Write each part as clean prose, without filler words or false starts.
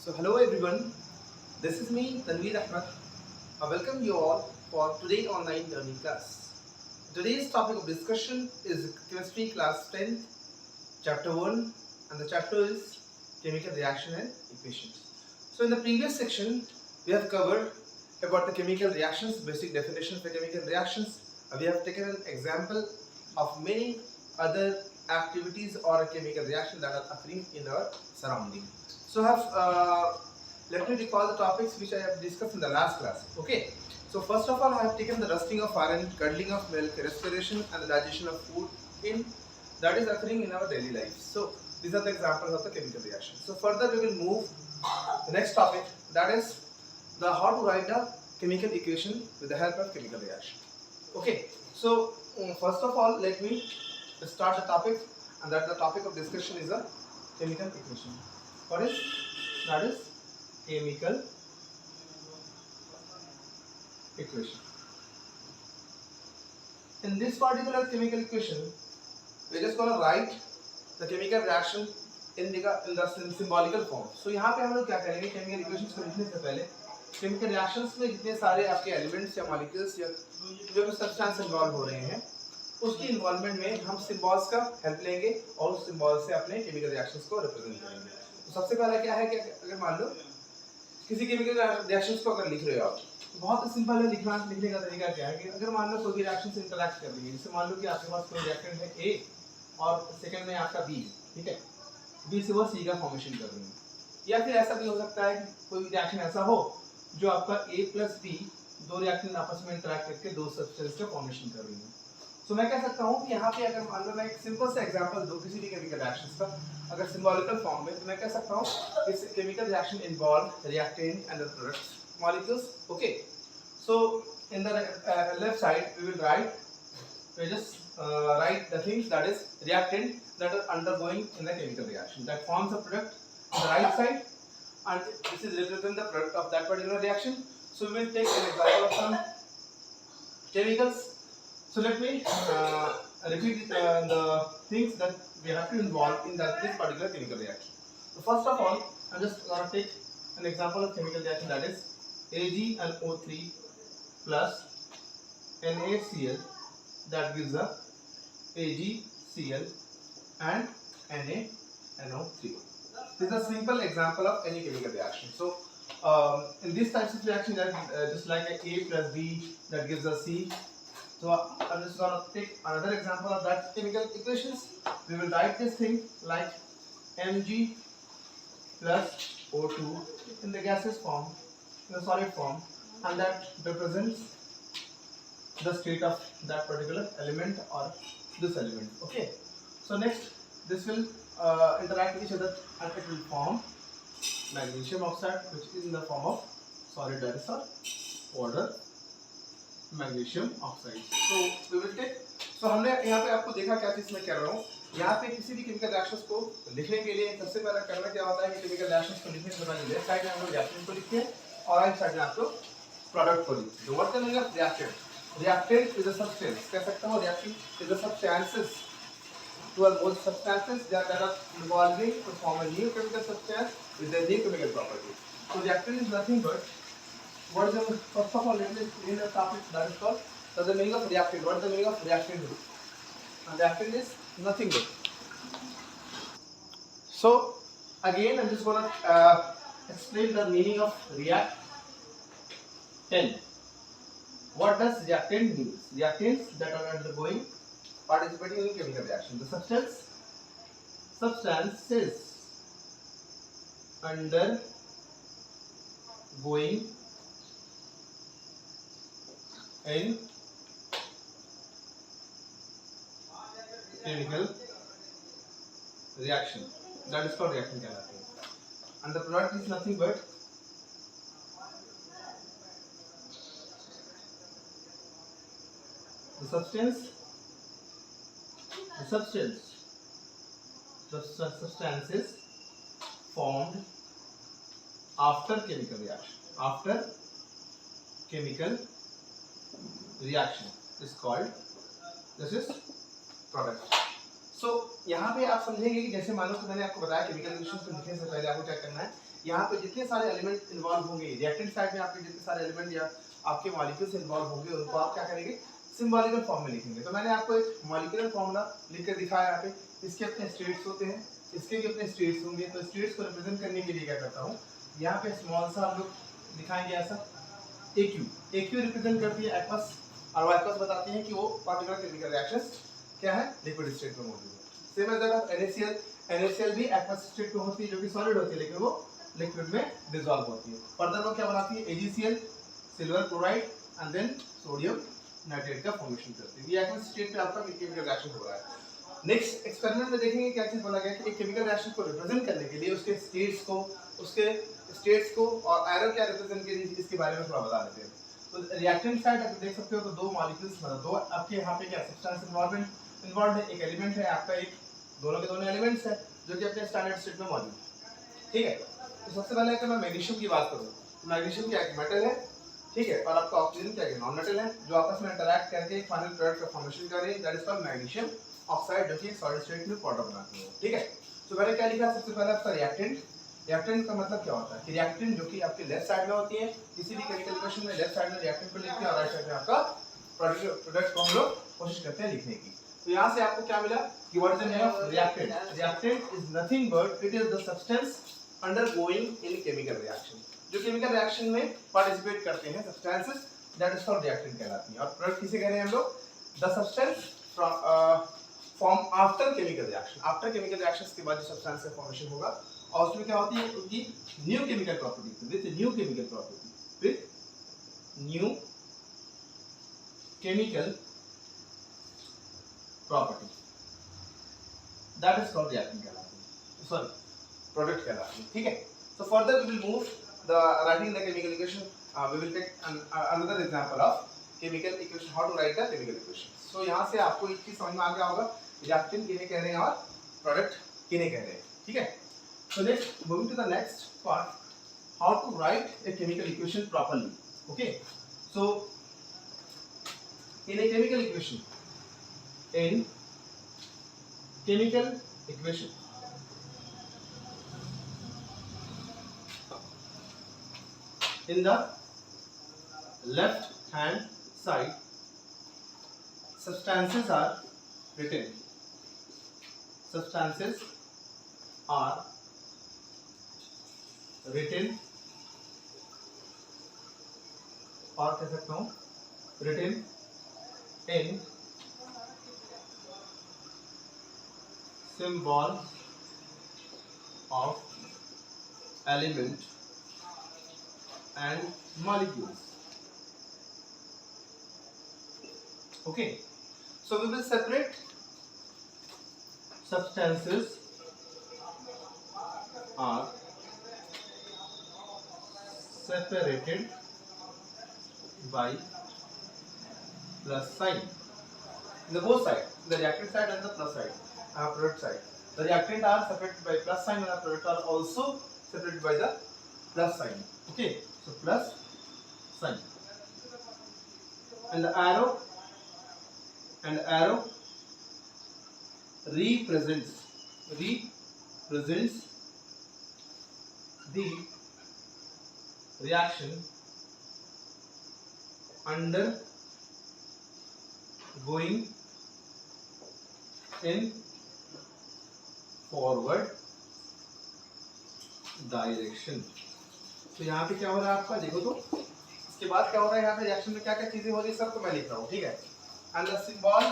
So hello everyone, this is me Tanveer Ahmed. I welcome you all for today online learning class. Today's topic of discussion is chemistry class 10th, chapter 1, and the chapter is chemical reaction and equations. So in the previous section we have covered about the chemical reactions, basic definition for chemical reactions. We have taken an example of many other activities or a chemical reaction that are occurring in our surrounding. So let me recall the topics which I have discussed in the last class. Okay. So first of all, I have taken the rusting of iron, curdling of milk, respiration and the digestion of food in that is occurring in our daily life. So these are the examples of the chemical reaction. So further we will move the next topic, that is the how to write the chemical equation with the help of chemical reaction. Okay. So first of all, let me start the topic, and that the topic of discussion is a chemical equation. What is that? Is chemical equation. In this particular chemical equation, we're just gonna write the chemical reaction in the symbolical form. So यहाँ पे हम लोग क्या करेंगे, chemical equations को लिखने से पहले chemical reactions में जितने सारे आपके elements या molecules या जो भी substance involve हो रहे हैं, उसकी इन्वॉल्वमेंट में हम सिंबल्स का हेल्प लेंगे और उस सिंबल से अपने केमिकल रिएक्शंस को रिप्रेजेंट करेंगे. तो सबसे पहला क्या है कि अगर मान लो किसी केमिकल रिएक्शंस को अगर लिख रहे हो आप, तो बहुत सिंपल है लिखने का तरीका क्या है कि अगर मान लो कोई भी रिएक्शन से इंटरैक्ट कर रही है, जैसे मान लो कि आपके पास कोई रिएक्टेंट है ए और सेकंड में आपका बी, ठीक है, बी से वो सी का फॉर्मेशन कर रही है. या फिर ऐसा भी हो सकता है कि कोई रिएक्शन ऐसा हो जो आपका ए प्लस बी दो रिएक्टेंट आपस में इंटरैक्ट करके दो सब्सटेंस का फॉर्मेशन कर रही है. तो मैं कह सकता हूँ कि यहाँ पे अगर मान लो मैं एक सिंपल सा एग्जांपल दूं किसी भी केमिकल रिएक्शंस का, अगर सिंबॉलिकल फॉर्म में, तो मैं कह सकता हूँ इस chemical reaction involve reactant and the products molecules. Okay. So in the left side we will write the things that is reactant that are undergoing in the chemical reaction that forms a product on the right side, and this is represent the product of that particular reaction. So we will take an example of some chemicals. So let me repeat the things that we have to involve in this particular chemical reaction. So first of all, I'm just going to take an example of chemical reaction, that is AgNO3 plus NaCl, that gives a AgCl and NaNO3. This is a simple example of any chemical reaction. So in these types of reaction, that just like A plus B that gives a C. So I'm just going to take another example of that chemical equations. We will write this thing like Mg plus O2 in the gaseous form, in the solid form, and that represents the state of that particular element or this element. Okay. So next, this will interact with each other and it will form magnesium oxide, which is in the form of solid, that is powder magnesium oxide. तो we will take. सो हमने यहाँ पे आपको देखा क्या चीज मैं कह रहा हूँ, यहाँ पे किसी भी केमिकल रिएक्शंस को लिखने के लिए सबसे पहला करना क्या होता है कि केमिकल रिएक्शंस को लिखने के बाद लेफ्ट साइड में हम लोग रिएक्टेंट को लिखते हैं और राइट साइड में आप लोग प्रोडक्ट को लिखते हैं. What the meaning of reactant? Reactant is a substance, कह सकता हूँ reactant is a substances to are both substances that are evolving to form a new chemical substance with a new chemical property. So reactant is nothing but what is the first of all let me in the topic that is called the meaning of reactant. What is the meaning of reactant? Reactant is nothing but. So again I'm just gonna explain the meaning of reactant. What does reactant mean? Reactants that are undergoing participating in chemical reaction. The substances undergoing in chemical reaction, that is called reactant कहलाते हैं. And the product is nothing but the substances formed after chemical reaction is called, this is product. सो यहाँ पे आप समझेंगे कि जैसे मानो कि मैंने आपको बताया केमिकल रिएक्शंस को लिखने से पहले आपको क्या करना है, यहाँ पे जितने सारे एलिमेंट इन्वॉल्व होंगे रिएक्टेंट साइड में, आपके जितने सारे एलिमेंट या आपके मॉलिक्यूल्स इन्वॉल्व होंगे उनको आप क्या करेंगे, सिंबॉलिकल फॉर्म में लिखेंगे। तो मैंने आपको एक मॉलिक्यूलर फॉर्मूला लिख कर दिखाया यहाँ पे, इसके अपने स्टेट्स होते हैं, इसके भी अपने स्टेट्स होंगे। तो स्टेट्स को रिप्रेजेंट करने के लिए क्या करता हूँ, यहाँ पे स्मॉल सा हम लोग दिखाएंगे ऐसा AQ। AQ रिप्रेजेंट करती है एक्वस, और एक्वस बताती है कि वो पार्टिकुलर केमिकल रिएक्शंस क्या है, लिक्विड स्टेट में मौजूद है। Same as that NaCl, NaCl भी एक्वस स्टेट में होती है जो कि सॉलिड होती है, लेकिन वो लिक्विड में डिसॉल्व होती है। फर्दर वो क्या बनाती है, AgCl, silver chloride and then sodium nitrate का फॉर्मेशन करती है। ये एक्वस स्टेट पे आपका केमिकल रिएक्शन हो रहा है। नेक्स्ट एक्सपेरिमेंट में देखेंगे क्या चीज बोला गया कि एक केमिकल रिएक्शन को रिप्रेजेंट करने के लिए उसके स्टेट्स को और एरो क्या रिप्रेजेंट करेगी इसके बारे में थोड़ा बता देते हैं। तो रिएक्टेंट साइड आप देख सकते हो तो दो मॉलिक्यूल्स मतलब दो आपके यहाँ पे क्या सब्सटेंस इन्वॉल्व है, एक एलिमेंट है आपका, एक दोनों के दोनों एलिमेंट्स है जो कि अपने स्टैंडर्ड स्टेट में मौजूद है। ठीक है, तो सबसे पहले अगर मैं मैग्नीशियम की बात करूँ, मैग्नीशियम क्या एक मेटल है, ठीक है, और आपका ऑक्सीजन क्या है, नॉन मेटल है, जो आपस में इंटरैक्ट करके एक फाइनल प्रोडक्ट का फॉर्मेशन कर रहे हैं, that is called magnesium oxide, जो कि सॉलिड स्टेट में पाउडर बनाती है। ठीक है, तो मैंने क्या लिखा, सबसे पहले आपका रिएक्टेंट। रिएक्टेंट का मतलब क्या होता है कि रिएक्टेंट जो कि आपके लेफ्ट साइड में होती है, किसी भी केमिकल रिएक्शन में लेफ्ट साइड में रिएक्टेंट को लिखते हैं और राइट साइड में आपका प्रोडक्ट को हम लोग कोशिश करते हैं लिखने की। तो यहाँ से आपको क्या मिला कि what is the name of reactant. Reactant is nothing but it is the substance undergoing in chemical reaction, जो केमिकल रिएक्शन में पार्टिसिपेट करते हैं substances, that is called reactant कहलाती है। और प्रोडक्ट किसे कह रहे हैं हम लोग, the substance form after chemical reaction. After chemical reactions के बाद जो सब्सटेंस का फॉर्मेशन होगा और उसमें क्या होती है, उनकी new chemical property, with new chemical property, with new chemical property, that is called reactant कहलाती है, सॉरी प्रोडक्ट कहलाती है। ठीक है, so further we will move the writing the chemical equation. We will take another example of chemical equation, how to write the chemical equation. So यहाँ से आपको एक चीज समझ में आ गया होगा, रिएक्टेंट किन्हें कह रहे हैं और प्रोडक्ट किन्हें कह रहे हैं। ठीक है, so next moving to the next part, how to write a chemical equation properly. Okay, so in a chemical equation, in chemical equation, in the left hand side, substances are written. Substances are written, और कह सकता हूँ written in symbol of element and molecules. Okay, so we will separate substances are separated by plus sign in the both side, the reactant side and the plus side, product side. The reactant are separated by plus sign and the product are also separated by the plus sign. Okay, so plus sign and the arrow represents the reaction undergoing in forward direction. तो यहाँ पे क्या हो रहा है आपका, देखो तो इसके बाद क्या हो रहा है, यहाँ पे रिएक्शन में क्या क्या चीजें हो रही है सब तो मैं लिख रहा हूँ। ठीक है, and the symbol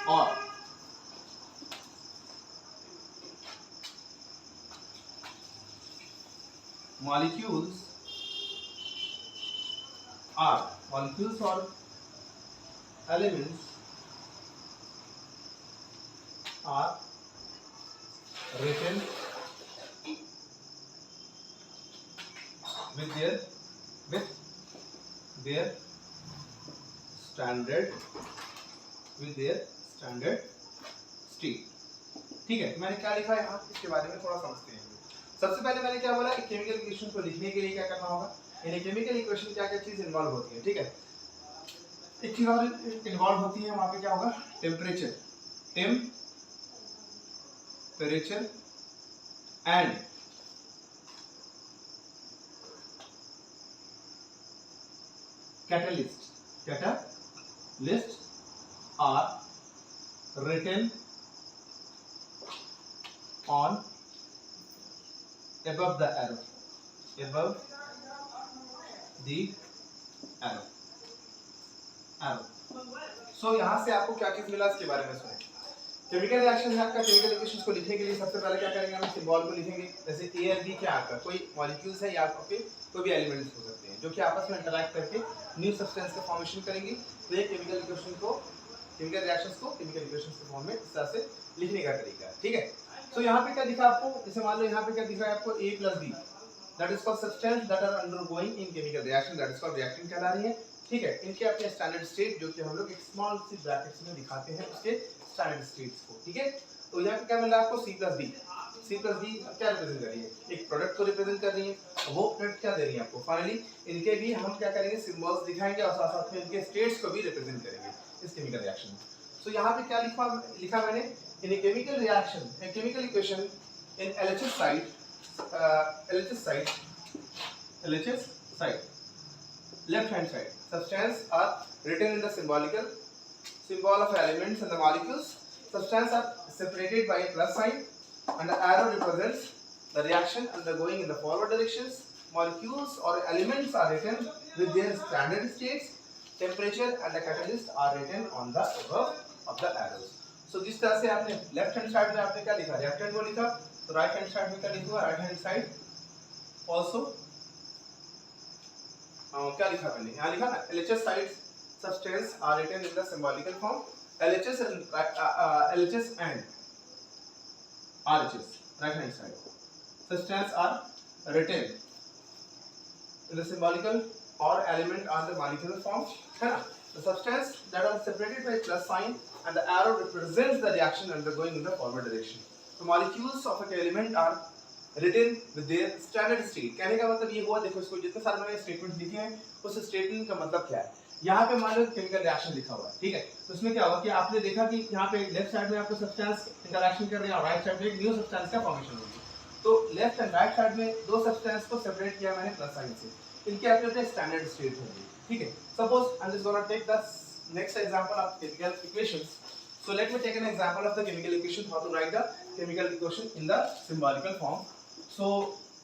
or molecules or elements are written with their standard state. ठीक है, मैंने क्या लिखा है यहाँ, इसके बारे में थोड़ा समझते हैं। सबसे पहले मैंने क्या बोला कि केमिकल रिएक्शन को लिखने के लिए क्या करना होगा, इन केमिकल इक्वेशन क्या क्या चीज इन्वॉल्व होती है, ठीक है। एक चीज और इन्वॉल्व होती है वहां पे, क्या होगा, temperature, temperature and catalyst are written on above the arrow, so यहाँ से आपको क्या चीज मिला इसके बारे में सुने। केमिकल रिएक्शन है आपका, केमिकल इक्वेशंस को लिखने के लिए सबसे पहले क्या करेंगे, हम सिंबल को लिखेंगे। जैसे ए और बी क्या आपका कोई मॉलिक्यूल्स है या आपके कोई भी एलिमेंट्स हो सकते हैं जो कि आपस में इंटरैक्ट करके न्यू सब्सटेंस का फॉर्मेशन करेंगे। तो ये केमिकल इक्वेशन को, केमिकल रिएक्शंस को केमिकल इक्वेशंस के फॉर्म में इस तरह से लिखने का तरीका है, ठीक है। तो यहाँ पे क्या दिखा आपको, जैसे मान लो यहाँ पे क्या दिख रहा है आपको, A + B, that is called substance that are undergoing in chemical reaction, that is called reactant कहला रही है, ठीक है। इनके अपने स्टैंडर्ड स्टेट जो कि हम लोग एक स्मॉल सी ब्रैकेट्स में दिखाते हैं उसके स्टैंडर्ड स्टेट्स को, ठीक है। तो यहाँ पे क्या मिल रहा है आपको, C + B क्या रिप्रेजेंट कर रही है, एक प्रोडक्ट को रिप्रेजेंट कर रही है। वो प्रोडक्ट क्या दे रही है आपको, फाइनली इनके भी हम क्या करेंगे, सिंबल्स दिखाएंगे और साथ साथ में इनके स्टेट्स को भी रिप्रेजेंट करेंगे इस केमिकल रिएक्शन में। सो यहाँ पे क्या लिखा मैंने, in a chemical reaction, a chemical equation in LHS side, left hand side, substance are written in the symbol of elements and the molecules. Substance are separated by a plus sign and the arrow represents the reaction undergoing in the forward directions. Molecules or elements are written with their standard states. Temperature and the catalyst are written on the above of the arrows. So जिस तरह से आपने left hand side में आपने क्या लिखा, reactant को लिखा, तो राइट हैंड साइड में क्या लिखा, राइट हैंड साइड ऑल्सो क्या लिखा मैंने, यहाँ लिखा ना, LHS side substance are written in the symbolical form. LHS and RHS, right hand side, substance are written in the symbolical or element on the molecular form, है ना। The substance that are separated by plus sign and the arrow represents the reaction undergoing in the forward direction. So molecules of an element are written with their standard state. कहने का मतलब ये हुआ, देखो इसको जितने सारे मैंने स्टेटमेंट लिखे हैं उस स्टेटमेंट का मतलब क्या है। यहाँ पे मान लो केमिकल रिएक्शन लिखा हुआ है, ठीक है। तो इसमें क्या होगा कि आपने देखा कि यहाँ पे लेफ्ट साइड में आपको सब्सटेंस इंटरैक्शन कर रहे हैं और राइट साइड में एक न्यू सब्सटेंस का फॉर्मेशन होगी। तो लेफ्ट एंड राइट साइड में दो सब्सटेंस को सेपरेट किया मैंने प्लस साइन से, इनके अपने अपने स्टैंडर्ड स्टेट होंगे, ठीक है। Suppose I am just gonna take the next example of chemical equations. So let me take an example of the chemical equation, how to write the chemical equation in the symbolical form. So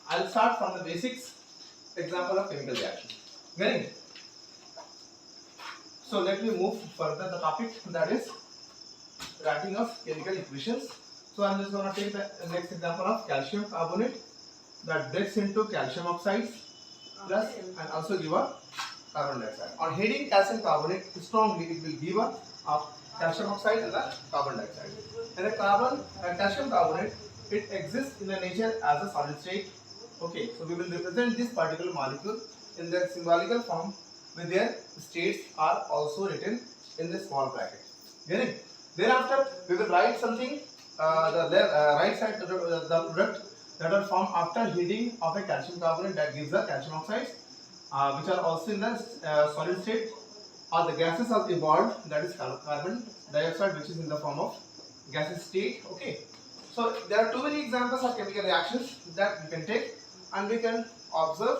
I'll start from the basics example of chemical reaction. Getting it? So let me move further the topic, that is writing of chemical equations. So I'm just going to take the next example of calcium carbonate that breaks into calcium oxides plus and also give a carbon dioxide. On heating calcium carbonate strongly, it will give a calcium oxide and the carbon dioxide. And the calcium carbonate, it exists in the nature as a solid state. Okay, so we will represent this particular molecule in the symbolical form with their states are also written in this small bracket. Getting? Thereafter, we will write something. The right side the product that are formed after heating of a calcium carbonate that gives the calcium oxides, which are also in the solid state, or the gases are evolved, that is carbon dioxide, which is in the form of gaseous state. Okay, so there are too many examples of chemical reactions that we can take and we can observe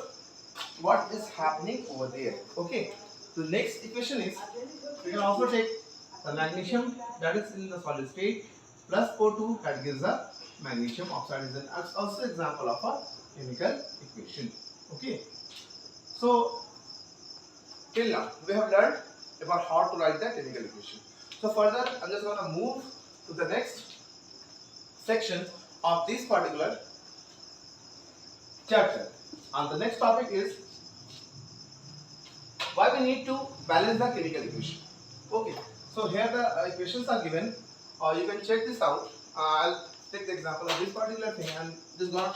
what is happening over there. Okay, the next equation is, we can also take the magnesium that is in the solid state plus O2 that gives the magnesium oxide, is also example of a chemical equation. Okay, so till now we have learned about how to write the chemical equation. So further I'm just going to move to the next section of this particular chapter, and the next topic is why we need to balance the chemical equation. Okay, so here the equations are given, or you can check this out. I'll take the example of this particular thing and just going to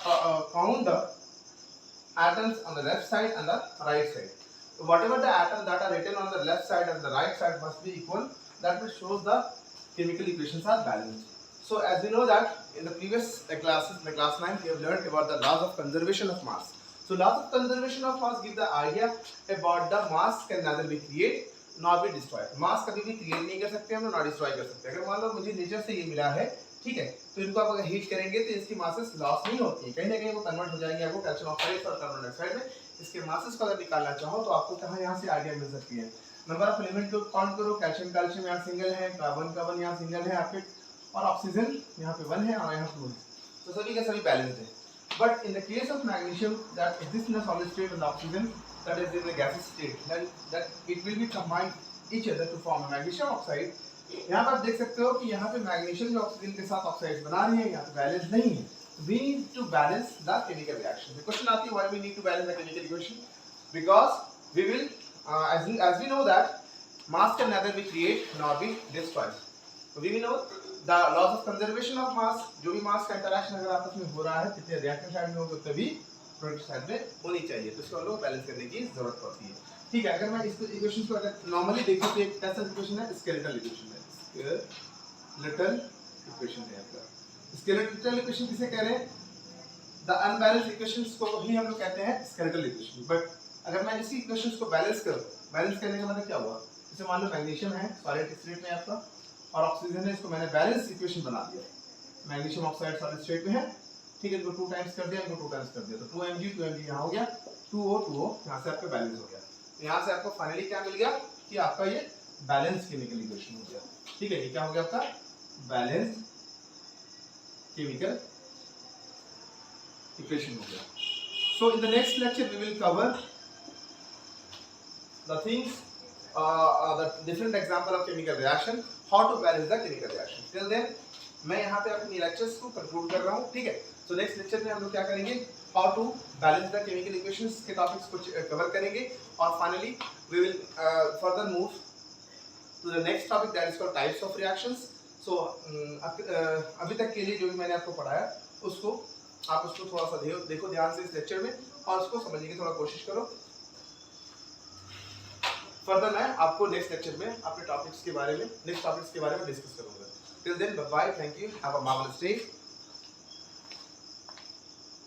count the atoms on the left side and the right side. So whatever the atoms that are written on the left side and the right side must be equal. That will show the chemical equations are balanced. So as we know that in the previous classes, in the class 9, we have learned about the laws of conservation of mass. So laws of conservation of mass give the idea about the mass can neither be created nor be destroyed. mass कभी भी create नहीं कर सकते हम, ना destroy कर सकते. अगर मान लो मुझे नेचर से ये मिला है, ठीक है, तो इनको आप अगर हीट करेंगे तो इसकी मासेस लॉस नहीं होती है, कहीं ना कहीं वो कन्वर्ट हो जाएंगे आपको कैल्शियम ऑक्साइड और कार्बन डाइऑक्साइड में. इसके मासेस को अगर निकालना चाहो तो आपको कहाँ यहाँ से आइडिया मिल सकती है. नंबर ऑफ एलिमेंट को काउंट करो. कैल्शियम यहाँ सिंगल है, कार्बन यहाँ सिंगल है आपके, और ऑक्सीजन यहाँ पे 1 है और यहाँ 2 है, तो सभी का सभी बैलेंस है. But in the case of magnesium that exists in a solid state and oxygen that is in a gaseous state, then that it will be combined each other to form a magnesium oxide. यहाँ पर आप देख सकते हो कि यहाँ पे magnesium जो ऑक्सीजन के साथ ऑक्साइड बना रही है, यहाँ पे बैलेंस नहीं है. We need to balance the chemical reaction. The question आती है why we need to balance the chemical equation? Because we will as we know that mass can neither be created nor be destroyed. So we know the laws of conservation of mass. जो भी मास का interaction अगर आपस में हो रहा है, कितने रिएक्टेंट साइड में होगा तभी प्रोडक्ट साइड में होनी चाहिए, तो इसको हम लोग बैलेंस करने की जरूरत पड़ती है. ठीक है, अगर मैं इस इक्वेशन को अगर नॉर्मली देखूं तो एक कैसा इक्वेशन है, स्केलेटल इक्वेशन है. स्केलेटल इक्वेशन है आपका. स्केलेटल इक्वेशन किसे कह रहे हैं? द अनबैलेंस्ड इक्वेशंस को ही हम लोग कहते हैं स्केलेटल इक्वेशन. बट अगर मैं इसी इक्वेशंस को बैलेंस करूं, बैलेंस करने का मतलब क्या हुआ? जैसे मान लो मैग्नीशियम है सॉलिड स्टेट में आपका, और ऑक्सीजन है, इसको मैंने बैलेंस इक्वेशन बना दिया. मैग्नीशियम ऑक्साइड सॉलिड स्टेट में है, ठीक है, इनको 2 टाइम्स कर दिया, इनको 2 टाइम्स कर दिया, तो 2Mg यहाँ हो गया, 2O यहाँ से आपका बैलेंस हो गया. यहाँ से आपको फाइनली क्या मिल गया कि आपका ये बैलेंस केमिकल इक्वेशन हो गया. ठीक है, ये क्या हो गया आपका बैलेंस केमिकल इक्वेशन हो गया. So in the next lecture we will cover the things, the different example of chemical reaction, how to balance the chemical reaction. Till then मैं यहाँ पे अपनी लेक्चर्स को कंक्लूड कर रहा हूँ. ठीक है, तो नेक्स्ट लेक्चर में हम लोग क्या करेंगे, how to balance the chemical equations के टॉपिक्स को कवर करेंगे, और finally we will further move to the next topic that is called types of reactions. So अभी तक के लिए जो भी मैंने आपको पढ़ाया उसको आप उसको थोड़ा सा देखो ध्यान से इस लेक्चर में, और उसको समझने की थोड़ा कोशिश करो. फर्दर मैं आपको नेक्स्ट लेक्चर में अपने टॉपिक्स के बारे में डिस्कस करूंगा. Till then bye bye, thank you, have a marvellous day.